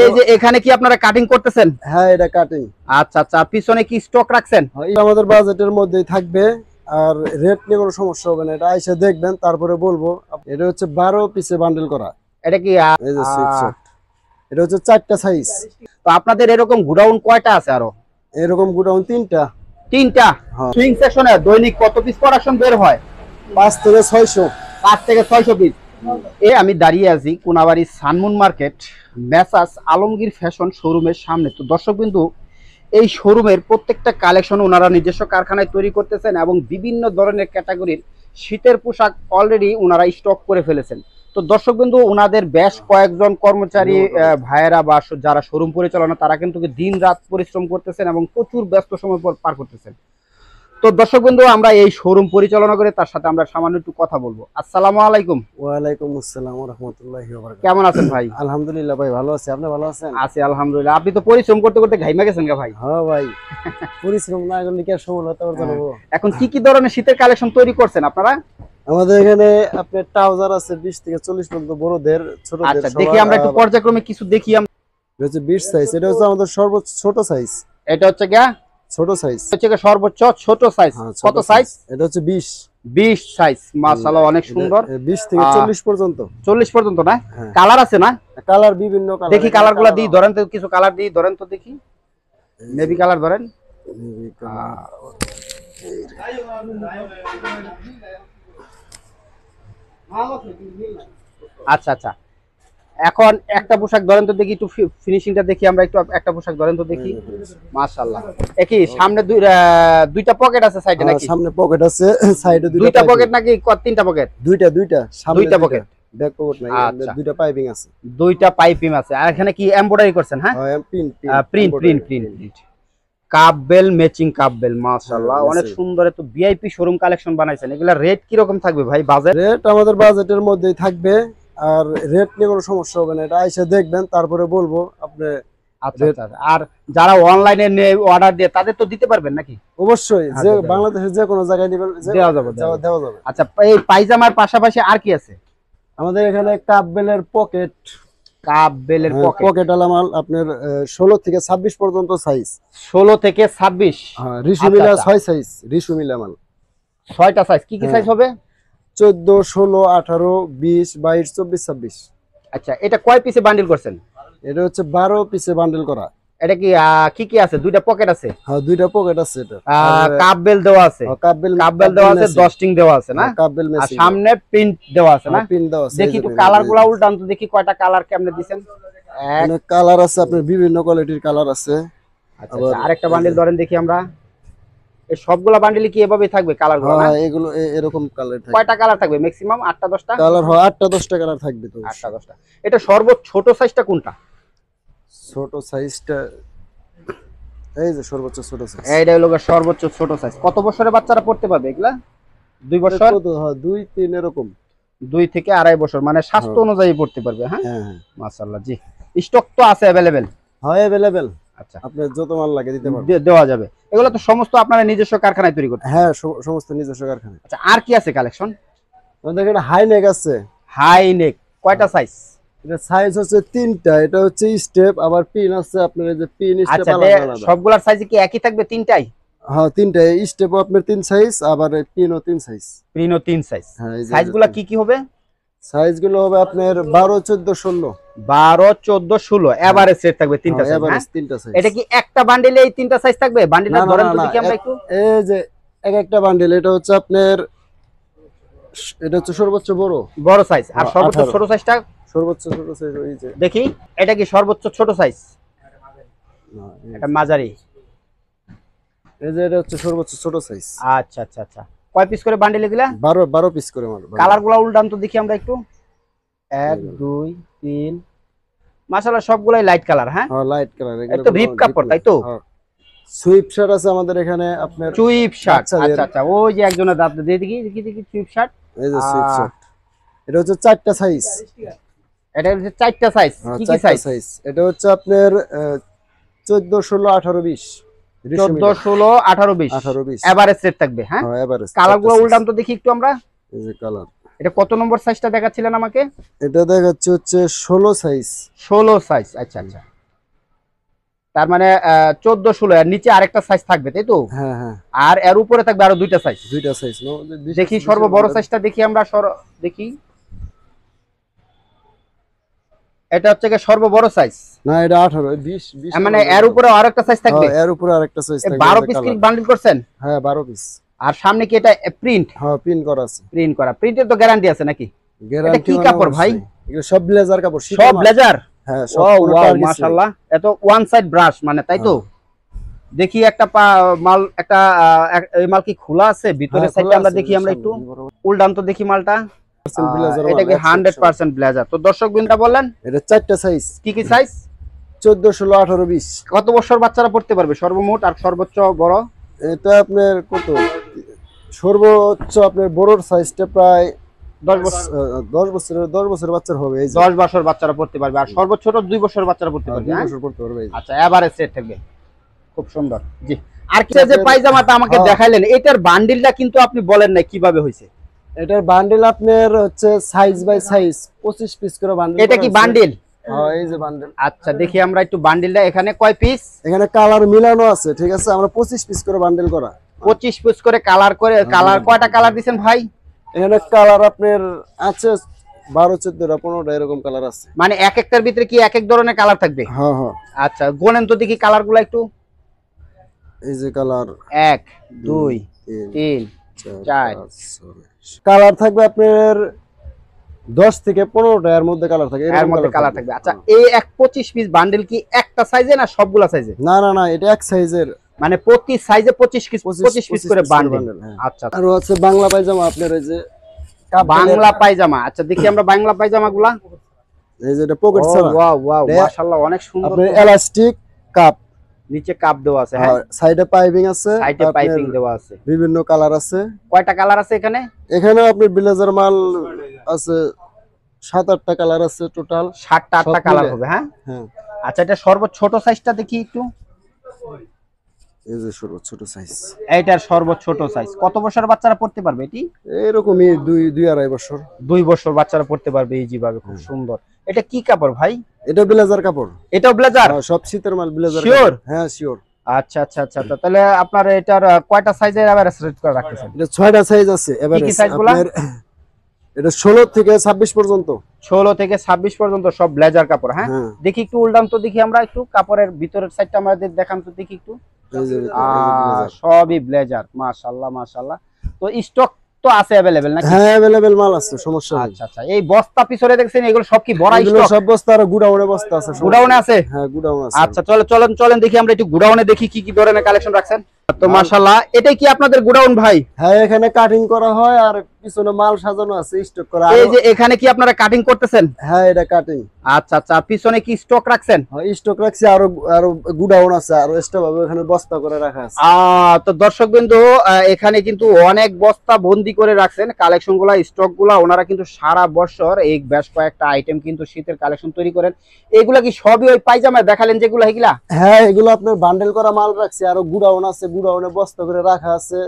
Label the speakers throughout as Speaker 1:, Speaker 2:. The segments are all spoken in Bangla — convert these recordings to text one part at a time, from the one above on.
Speaker 1: এই যে এখানে কি আপনারা কাটিং করতেছেন?
Speaker 2: হ্যাঁ, এটা কাটিং।
Speaker 1: আচ্ছা আচ্ছা, পিছনে কি স্টক রাখছেন?
Speaker 2: এটা আমাদের বাজেটের মধ্যেই থাকবে, আর রেট নিয়ে কোনো সমস্যা হবে না। এটা এসে দেখবেন, তারপরে বলবো। এটা হচ্ছে 12 পিসে বান্ডেল করা।
Speaker 1: এটা কি
Speaker 2: এই যে সুইপশার্ট, এটা হচ্ছে 4টা সাইজ।
Speaker 1: তো আপনাদের এরকম গোডাউন কয়টা আছে? আরো
Speaker 2: এরকম গোডাউন 3টা।
Speaker 1: সুইং সেকশনে দৈনিক কত পিস প্রোডাকশন বের হয়?
Speaker 2: 5 থেকে 600।
Speaker 1: 5 থেকে 600 পিস। আমি দাঁড়িয়ে আছি Konabari Sunmoon market Messrs Alamgir fashion শোরুমের সামনে। তো দর্শক বিন্দু, এই শোরুমের প্রত্যেকটা কালেকশন ওনারা নিজস্ব কারখানায় তৈরি করতেছেন এবং বিভিন্ন ধরনের ক্যাটাগরির শীতের পোশাক অলরেডি ওনারা স্টক করে ফেলেছেন। তো দর্শক বিন্দু, ওনাদের বেশ কয়েকজন কর্মচারী ভাইয়েরা বা যারা শোরুম পরিচালনা, তারা কিন্তু দিন রাত পরিশ্রম করতেছেন এবং প্রচুর ব্যস্ত সময় পার করতেছেন। তো দর্শক বন্ধু, আমরা এই শোরুম পরিচালনা করে তার সাথে আমরা সামান্য একটু কথা বলবো। আসসালামু আলাইকুম।
Speaker 2: ওয়ালাইকুম আসসালাম ওয়া রাহমাতুল্লাহি ওয়া বারাকাতুহু।
Speaker 1: কেমন আছেন ভাই?
Speaker 2: আলহামদুলিল্লাহ ভাই, ভালো আছি। আপনি ভালো আছেন?
Speaker 1: আছি আলহামদুলিল্লাহ। আপনি তো পরিশ্রম করতে করতে ঘাইমা গেছেন গা ভাই।
Speaker 2: হ্যাঁ ভাই, পরিশ্রম না করলে কি আর সফলতা অর্জন হবে?
Speaker 1: এখন কি কি ধরনের শীতের কালেকশন তৈরি করছেন আপনারা?
Speaker 2: আমাদের এখানে আপনার ট্রাউজার আছে 20 থেকে 40 পর্যন্ত, বড়দের ছোটদের।
Speaker 1: আচ্ছা, দেখি আমরা একটু পর্যায়ক্রমে কিছু দেখি।
Speaker 2: এটা হচ্ছে 20 সাইজ। এটা হচ্ছে আমাদের সর্বোচ্চ ছোট সাইজ।
Speaker 1: এটা হচ্ছে গিয়া
Speaker 2: ছোট সাইজ,
Speaker 1: হচ্ছে গিয়া সর্বোচ্চ ছোট সাইজ। কত সাইজ?
Speaker 2: এটা হচ্ছে
Speaker 1: 20 সাইজ। মাশাআল্লাহ, অনেক সুন্দর।
Speaker 2: 20 থেকে 40 পর্যন্ত।
Speaker 1: 40 পর্যন্ত না? কালার আছে না?
Speaker 2: কালার বিভিন্ন কালার।
Speaker 1: দেখি কালারগুলো দিই, ধরেন তো কিছু কালার দিই, ধরেন তো দেখি। নেভি কালার ধরেন। আচ্ছা আচ্ছা, এখন একটা পোশাক ধরেন তো দেখি, একটু ফিনিশিংটা দেখি আমরা একটু। একটা পোশাক ধরেন তো দেখি। মাশাআল্লাহ, একই সামনে দুইটা পকেট আছে সাইডে নাকি?
Speaker 2: সামনে পকেট আছে, সাইডে
Speaker 1: দুইটা পকেট নাকি তিনটা পকেট?
Speaker 2: দুইটা সামনে
Speaker 1: দুইটা পকেট,
Speaker 2: ব্যাক পকেট নাই। দুইটা পাইপিং আছে।
Speaker 1: দুইটা পাইপিং আছে। আর এখানে কি এমব্রয়ডারি করছেন? হ্যাঁ, print cup bell, matching cup bell. মাশাআল্লাহ, অনেক সুন্দর। তো ভিআইপি শোরুম কালেকশন বানাইছেন। এগুলা রেট কি রকম থাকবে ভাই? বাজেট
Speaker 2: রেট আমাদের বাজেটের মধ্যেই থাকবে, আর রেট নিয়ে কোনো সমস্যা হবে না। এটা এসে দেখবেন, তারপরে বলবো আপনি।
Speaker 1: আচ্ছা, আর যারা অনলাইনে অর্ডার দিয়ে, তাদের তো দিতে পারবেন নাকি?
Speaker 2: অবশ্যই, যে বাংলাদেশের যে কোনো জায়গায় নেবেন দেওয়া যাবে।
Speaker 1: আচ্ছা, এই পায়জামার পাশাপাশি আর কি আছে?
Speaker 2: আমাদের এখানে কাপ বেলের পকেট।
Speaker 1: পকেট
Speaker 2: আলামাল আপনার 16 থেকে 26 পর্যন্ত সাইজ।
Speaker 1: 16 থেকে 26।
Speaker 2: হ্যাঁ, রিশু মিলা 6 সাইজ। রিশু মিলা মাল
Speaker 1: 6টা সাইজ। কি কি সাইজ হবে?
Speaker 2: 14, 16, 18, 20, 22, 24, 26।
Speaker 1: আচ্ছা, এটা কয় পিসে বান্ডিল করছেন?
Speaker 2: এটা হচ্ছে 12 পিসে বান্ডেল করা।
Speaker 1: এটা কি কি আছে? দুইটা পকেট আছে।
Speaker 2: হ্যাঁ, দুইটা পকেট আছে। এটা
Speaker 1: কাপ বেল দেওয়া আছে।
Speaker 2: কাপ বেল
Speaker 1: দেওয়া আছে, ডস্টিং দেওয়া আছে না?
Speaker 2: কাপ বেল
Speaker 1: আর সামনে প্রিন্ট দেওয়া আছে না?
Speaker 2: প্রিন্ট দেওয়া আছে।
Speaker 1: দেখি একটু কালারগুলো উল্টান তো দেখি, কয়টা কালার কেমনে দিবেন?
Speaker 2: অনেক কালার আছে, আপনার বিভিন্ন কোয়ালিটির কালার আছে।
Speaker 1: আচ্ছা, আরেকটা বান্ডেল ধরেন দেখি আমরা। এই সবগুলা বান্ডেলে কি এভাবে থাকবে কালারগুলো?
Speaker 2: হ্যাঁ, এগুলো এরকম কালার থাকবে।
Speaker 1: কয়টা কালার থাকবে? ম্যাক্সিমাম 8টা 10টা
Speaker 2: কালার। হয় 8টা 10টা কালার থাকবে। তো
Speaker 1: 8টা 10টা। এটা সর্বোচ্চ ছোট সাইজটা কোনটা?
Speaker 2: ছোট সাইজটা এই যে সর্বোচ্চ ছোট সাইজ।
Speaker 1: এইটা হলো সর্বোচ্চ ছোট সাইজ। কত বছরের বাচ্চারা পড়তে পারবে এগুলা? 2 বছর?
Speaker 2: হ্যাঁ, 2-3 এরকম।
Speaker 1: 2 থেকে 2.5 বছর, মানে স্বাস্থ্য অনুযায়ী পড়তে পারবে। হ্যাঁ হ্যাঁ, মাশাআল্লাহ। জি, স্টক তো আছে अवेलेबल?
Speaker 2: হয় अवेलेबल।
Speaker 1: আচ্ছা,
Speaker 2: আপনি যত মাল লাগে দিতে পারবেন,
Speaker 1: দেওয়া যাবে। এগুলো তো সমস্ত আপনারা নিজস্ব কারখানায় তৈরি করতে?
Speaker 2: হ্যাঁ, সমস্ত নিজস্ব কারখানা।
Speaker 1: আচ্ছা, আর কি আছে কালেকশন?
Speaker 2: আমাদের এখানে হাই নেক আছে।
Speaker 1: হাই নেক কয়টা সাইজ?
Speaker 2: এটা সাইজ হচ্ছে 3টা। এটা হচ্ছে স্টেপ, আবার পিন আছে। আপনার এই যে পিন স্টেপ আলাদা আলাদা।
Speaker 1: সবগুলোর সাইজ কি একই থাকবে? 3টাই?
Speaker 2: হ্যাঁ, 3টা। স্টেপও আপনার 3 সাইজ, আবার পিনও 3 সাইজ।
Speaker 1: পিনও 3 সাইজ। সাইজগুলো কি কি হবে?
Speaker 2: সাইজগুলো হবে আপনার 12, 14, 16।
Speaker 1: 12, 14, 16 এভারেজ সেট থাকবে 3টা সাইজ।
Speaker 2: এভারেজ 3টা সাইজ।
Speaker 1: এটা কি একটা বান্ডেলে এই 3টা সাইজ থাকবে? বান্ডেলটা ধরেন তো দেখি আমরা একটু।
Speaker 2: এই যে একটা বান্ডেল। এটা হচ্ছে আপনার, এটা হচ্ছে সর্বোচ্চ বড় সাইজ। আর সর্বোচ্চ ছোট সাইজটা? সর্বোচ্চ ছোট সাইজ ওই যে
Speaker 1: দেখি। এটা কি সর্বোচ্চ ছোট সাইজ? এটা মাঝারি।
Speaker 2: এই যে এটা হচ্ছে সর্বোচ্চ ছোট সাইজ।
Speaker 1: আচ্ছা আচ্ছা আচ্ছা, কয় পিস করে বান্ডেল এগুলা?
Speaker 2: 12 পিস করে মাল।
Speaker 1: কালারগুলো উল্টান তো দেখি আমরা একটু। 1 2 3। মাশাআল্লাহ, সবগুলাই লাইট কালার। হ্যাঁ,
Speaker 2: লাইট কালার।
Speaker 1: এটা তো রিপ কাপড়, তাই তো?
Speaker 2: সুইপ শার্ট আছে আমাদের এখানে আপনার।
Speaker 1: Sweep shirt. আচ্ছা আচ্ছা, ওই যে একজনের দাঁত দিয়ে দেখি সুইপ শার্ট।
Speaker 2: এই যে সুইপ শার্ট। এটা হচ্ছে 4টা সাইজ।
Speaker 1: এটা হচ্ছে 4টা সাইজ। কি কি সাইজ?
Speaker 2: এটা হচ্ছে আপনার 14, 16, 18, 20।
Speaker 1: 14, 16, 18, 20 এভারেজ সেট থাকবে। হ্যাঁ,
Speaker 2: এভারেজ।
Speaker 1: কালারগুলো উল্টান তো দেখি একটু আমরা।
Speaker 2: এই যে কালার
Speaker 1: এটা কত নম্বর সাইজটা দেখাচ্ছিলেন আমাকে?
Speaker 2: এটা দেখাচ্ছে হচ্ছে 16 সাইজ।
Speaker 1: 16 সাইজ, আচ্ছা আচ্ছা। তার মানে 14 16 এর নিচে আরেকটা সাইজ থাকবে তাই তো?
Speaker 2: হ্যাঁ হ্যাঁ।
Speaker 1: আর এর উপরে থাকবে আরো দুইটা সাইজ।
Speaker 2: দুইটা সাইজ।
Speaker 1: দেখি সর্ববড় সাইজটা দেখি আমরা দেখি। এটা হচ্ছে কি সর্ববড় সাইজ?
Speaker 2: না এটা 18 20 20
Speaker 1: মানে এর উপরে আরেকটা সাইজ থাকবে?
Speaker 2: হ্যাঁ এর উপরে আরেকটা সাইজ থাকবে।
Speaker 1: 12 পিস কি বান্ডেল করছেন?
Speaker 2: হ্যাঁ 12 পিস।
Speaker 1: আর সামনে কি এটা প্রিন্ট?
Speaker 2: হ্যাঁ প্রিন্ট করা আছে।
Speaker 1: প্রিন্ট করা। প্রিন্টের তো গ্যারান্টি আছে নাকি?
Speaker 2: গ্যারান্টি
Speaker 1: কি কাপড় ভাই?
Speaker 2: এগুলো সব ব্লেজার কাপড়।
Speaker 1: সব ব্লেজার?
Speaker 2: হ্যাঁ
Speaker 1: সব। ওয়াও মাশাআল্লাহ। এত ওয়ান সাইড ব্রাশ মানে তাই তো? দেখি একটা মাল একটা এই মাল কি খোলা আছে ভিতরের সাইডে? আমরা দেখি, আমরা একটু উল্টান তো দেখি মালটা। এটা কি 100% ব্লেজার? তো দর্শক বিন্দা বলেন
Speaker 2: এটা চারটা সাইজ।
Speaker 1: কি কি সাইজ?
Speaker 2: 14 16 18 20।
Speaker 1: কত বছর বাচ্চারা পড়তে পারবে সর্বমোট আর সর্বোচ্চ বড়?
Speaker 2: এটা আপনার কত সর্বোচ্চ আপনার বড়র সাইজটা প্রায় 10 বছরের বাচ্চার হবে। এই
Speaker 1: 10 বছর বাচ্চারা পড়তে পারবে। আর সর্বোচ্চ 2 বছর বাচ্চারা পড়তে পারবে।
Speaker 2: 2 বছর পড়তে পারবে।
Speaker 1: আচ্ছা এভারেজ সেট থাকবে। খুব সুন্দর। জি। আর কি যে পায়জামাটা আমাকে দেখাইলেন, এটার বান্ডিলটা কিন্তু আপনি বলেন না কিভাবে হইছে?
Speaker 2: এটার বান্ডেল আপনার হচ্ছে সাইজ বাই সাইজ 25 পিস করে বান্ডেল।
Speaker 1: এটা কি বান্ডিল?
Speaker 2: হ্যাঁ এই যে বান্ডেল।
Speaker 1: আচ্ছা দেখি আমরা একটু বান্ডিলটা। এখানে কয় পিস?
Speaker 2: এখানে কালার মিলানো আছে, ঠিক আছে? আমরা 25 পিস করে বান্ডেল করা।
Speaker 1: 25 পিস করে কালার করে। কালার কয়টা কালার দিবেন ভাই?
Speaker 2: এখানে কালার আপনার আছে 12 14 15টা এরকম কালার আছে।
Speaker 1: মানে এক একটার ভিতরে কি এক এক ধরনের কালার থাকবে?
Speaker 2: হ্যাঁ হ্যাঁ।
Speaker 1: আচ্ছা গোনেন তো দেখি কালারগুলো একটু।
Speaker 2: এই যে কালার
Speaker 1: 1 2 3 4
Speaker 2: কালার থাকবে আপনার 10 থেকে 15টা এর মধ্যে কালার থাকে।
Speaker 1: এর মধ্যে কালার থাকবে। আচ্ছা এই 25 পিস বান্ডেল কি একটা সাইজে না সবগুলা সাইজে?
Speaker 2: না না না এটা এক সাইজের।
Speaker 1: মানে প্রতি সাইজে 25 পিস করে বান্ডেল। আচ্ছা
Speaker 2: আর আছে বাংলা পায়জামা আপনার এই যে
Speaker 1: বাংলা পায়জামা। আচ্ছা দেখি আমরা বাংলা পায়জামাগুলা।
Speaker 2: এই যে এটা পকেট ছাড়া।
Speaker 1: ওয়াও ওয়াও মাশাআল্লাহ অনেক সুন্দর।
Speaker 2: আপনার এলাস্টিক কাপ,
Speaker 1: নিচে কাপ দেওয়া আছে। হ্যাঁ
Speaker 2: সাইডে পাইপিং আছে।
Speaker 1: সাইডে পাইপিং দেওয়া আছে।
Speaker 2: বিভিন্ন কালার আছে।
Speaker 1: কয়টা কালার আছে এখানে?
Speaker 2: এখানে আপনার ব্লেজার মাল আছে 7-8টা কালার আছে টোটাল।
Speaker 1: 7টা 8টা কালার হবে। হ্যাঁ
Speaker 2: হ্যাঁ।
Speaker 1: আচ্ছা এটা সর্বোচ্চ ছোট সাইজটা দেখি একটু।
Speaker 2: এই যে সর্বোচ্চ ছোট সাইজ।
Speaker 1: এইটার সর্বোচ্চ ছোট সাইজ। কত বছর বাচ্চারা পড়তে পারবে এটি?
Speaker 2: এরকমই 2-2.5 বছর।
Speaker 1: 2 বছর বাচ্চারা পড়তে পারবে ইজি ভাবে। খুব সুন্দর। এটা কি কাপড় ভাই?
Speaker 2: এটা ব্লেজার কাপড়।
Speaker 1: এটাও ব্লেজার?
Speaker 2: সব শীতের মাল ব্লেজার।
Speaker 1: শিওর?
Speaker 2: হ্যাঁ শিওর।
Speaker 1: আচ্ছা আচ্ছা আচ্ছা। তাহলে আপনার এটার কয়টা সাইজের এভারেজ রেট করে রাখতেছেন?
Speaker 2: এটা 6টা সাইজ আছে এভারেজ।
Speaker 1: কি সাইজগুলো?
Speaker 2: এটা 16 থেকে 26 পর্যন্ত।
Speaker 1: 16 থেকে 26 পর্যন্ত সব ব্লেজার কাপড়। হ্যাঁ দেখি একটু উল্টান তো দেখি আমরা একটু কাপড়ের ভিতরের সাইডটা আমাদের দেখান তো দেখি একটু। সবই ব্লেজার। মাশাআল্লাহ মাশাআল্লাহ। তো স্টক তো আছে अवेलेबल নাকি?
Speaker 2: হ্যাঁ अवेलेबल মাল আছে, সমস্যা নেই।
Speaker 1: আচ্ছা আচ্ছা। এই বস্তা পিছনে দেখছেন এগুলো সব কি বড় স্টক?
Speaker 2: সব বস্তা আর গুডাউনে বস্তা আছে।
Speaker 1: গুডাউনে আছে?
Speaker 2: হ্যাঁ গুডাউনে আছে।
Speaker 1: আচ্ছা চলেন দেখি আমরা একটু গুডাউনে দেখি কি কি ধরনের কালেকশন রাখছেন। তো মাশাআল্লাহ এটাই কি আপনাদের গুডাউন ভাই?
Speaker 2: হ্যাঁ এখানে কাটিং করা হয় আর পিছনে মাল সাজানো আছে স্টক করা।
Speaker 1: এই যে এখানে কি আপনারা কাটিং করতেছেন?
Speaker 2: হ্যাঁ এটা কাটিং।
Speaker 1: আচ্ছা আচ্ছা। পিছনে কি স্টক রাখছেন?
Speaker 2: হ্যাঁ স্টক রাখছি, আর গুডাউন আছে, আর এক্সট্রা ভাবে এখানে বস্তা করে রাখা আছে।
Speaker 1: তো দর্শকবৃন্দ এখানে কিন্তু অনেক বস্তা বন্দি করে রাখছেন কালেকশনগুলো, স্টকগুলো। ওনারা কিন্তু সারা বছর এই বেশ কয়েকটা আইটেম কিন্তু শীতের কালেকশন তৈরি করেন। এগুলা কি সবই ওই পায়জামা দেখালেন যেগুলো? এগুলা
Speaker 2: হ্যাঁ এগুলো আপনার বান্ডেল করা মাল রাখছি, আর গুডাউন আছে, গুডাউনে বস্তা করে রাখা আছে।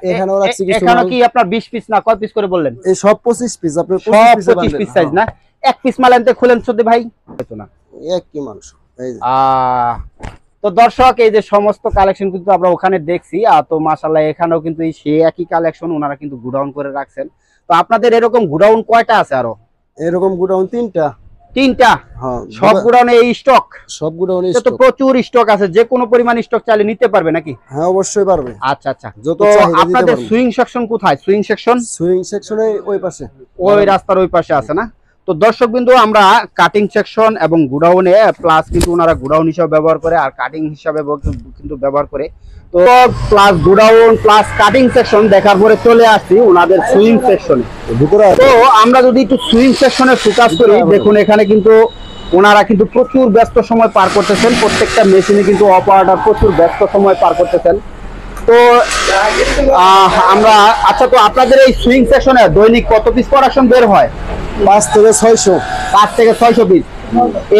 Speaker 1: এখানেও রাখছি কিছু। এখানে কি আপনার 20 পিস না কয় পিস করে বললেন?
Speaker 2: এই সব 25 পিস। আপনার
Speaker 1: সব 25 পিস সাইজ না? এক পিস মাল আনতে খুলেন চোদ্দে ভাই হয়তো না
Speaker 2: এক কি মাংস। এই যে
Speaker 1: তো দর্শক এই যে সমস্ত কালেকশন কিন্তু আমরা ওখানে দেখছি। তো মাশাআল্লাহ এখানেও কিন্তু সেই একই কালেকশন ওনারা কিন্তু গুডাউন করে রাখছেন। তো আপনাদের এরকম গুডাউন কয়টা আছে? আরো
Speaker 2: এরকম গুডাউন 3টা।
Speaker 1: হ্যাঁ সব গুডাউনে এই স্টক?
Speaker 2: সব গুডাউনে
Speaker 1: তো প্রচুর স্টক আছে, যে কোনো পরিমাণ স্টক চাইলে নিতে পারবে নাকি?
Speaker 2: হ্যাঁ অবশ্যই পারবে।
Speaker 1: আচ্ছা আচ্ছা। তো আপনাদের সুইং সেকশন কোথায়? সুইং সেকশনে
Speaker 2: ওই পাশে,
Speaker 1: ওই রাস্তার ওই পাশে আছে না? তো দর্শক বিন্দু আমরা কাটিং সেকশন এবং গুডাউনে প্লাস কিন্তু ওনারা গুডাউন হিসাবে ব্যবহার করে আর কাটিং হিসাবে কিন্তু ব্যবহার করে। তো plus godown plus cutting section দেখার পরে চলে আসছি ওনাদের সুইং সেকশনে। তো আমরা যদি একটু সুইং সেকশনে ফোকাস করি, দেখুন এখানে কিন্তু ওনারা কিন্তু প্রচুর ব্যস্ত সময় পার করতেছেন। প্রত্যেকটা মেশিনে কিন্তু অপারেটর প্রচুর ব্যস্ত সময় পার করতেছেন। তো আমরা আচ্ছা, তো আপনাদের এই সুইং সেকশনে দৈনিক কত পিস প্রোডাকশন বের হয়?
Speaker 2: 5 থেকে 600।
Speaker 1: 5 থেকে 600 পিস।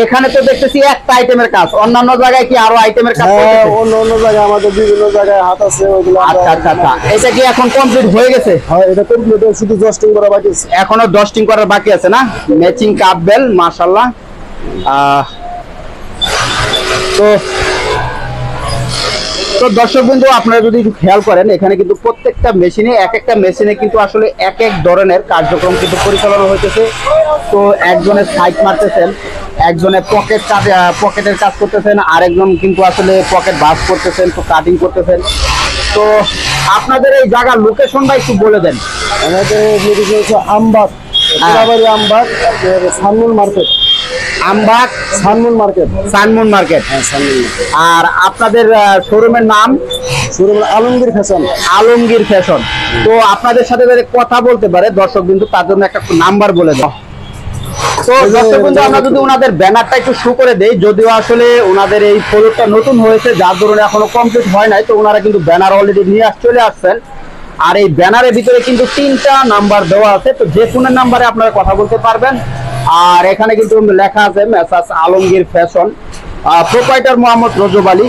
Speaker 1: এখানে তো দেখতেছি একটা আইটেমের কাজ, অন্যান্য জায়গায় কি আরো আইটেমের কাজ
Speaker 2: হ্যাঁ,
Speaker 1: করতেছে?
Speaker 2: অন্য অন্য জায়গায় আমাদের বিভিন্ন জায়গায় হাত আছে, ওইগুলো আমরা-
Speaker 1: আচ্ছা আচ্ছা আচ্ছা, এটা কি এখন কমপ্লিট হয়ে গেছে?
Speaker 2: হ্যাঁ, এটা কমপ্লিট, শুধু জাস্টিং করা বাকি আছে।
Speaker 1: এখনো ডাস্টিং করার বাকি আছে না? ম্যাচিং কাপ বেল, মাশাআল্লাহ। তো তো দর্শক বন্ধু, আপনারা যদি একটু খেয়াল করেন, এখানে কিন্তু প্রত্যেকটা মেশিনে, এক একটা মেশিনে কিন্তু আসলে এক এক ধরনের কার্যক্রম কিন্তু পরিচালনা হইতেছে। তো একজনে সাইড মারতেছেন, একজনে পকেটের কাজ করতেছেন, আরেকজন কিন্তু আসলে পকেট বাস করতেছেন, তো কাটিং করতেছেন। তো আপনাদের এই জায়গার লোকেশনটা একটু বলে দেন।
Speaker 2: আমাদের লোকেশন হচ্ছে আমবাগ, কোনাবাড়ি আমবাগ, আপনার Sunmoon market.
Speaker 1: Ambagh
Speaker 2: Sunmoon market.
Speaker 1: Sunmoon market.
Speaker 2: হ্যাঁ, সানমুন মার্কেট।
Speaker 1: আর আপনাদের শোরুমের নাম?
Speaker 2: Showroom Alamgir fashion.
Speaker 1: Alamgir fashion. তো আপনাদের সাথে যারা কথা বলতে পারে দর্শক বিন্দু, তার জন্য একটা নাম্বার বলে দাও। তো দর্শক বিন্দু, আমরা যদি ওনাদের ব্যানারটা একটু শো করে দেই, যদিও আসলে ওনাদের এই ফ্লোরটা নতুন হয়েছে, যার ধরুন এখনো কমপ্লিট হয় নাই, তো ওনারা কিন্তু ব্যানার অলরেডি নিয়ে চলে আসছেন। আর এই ব্যানারের ভিতরে কিন্তু 3টা নাম্বার দেওয়া আছে, তো যে কোনো নাম্বারে আপনারা কথা বলতে পারবেন। আর এখানে কিন্তু লেখা আছে Messrs Alamgir fashion, proprietor Mohammad Rajab Ali.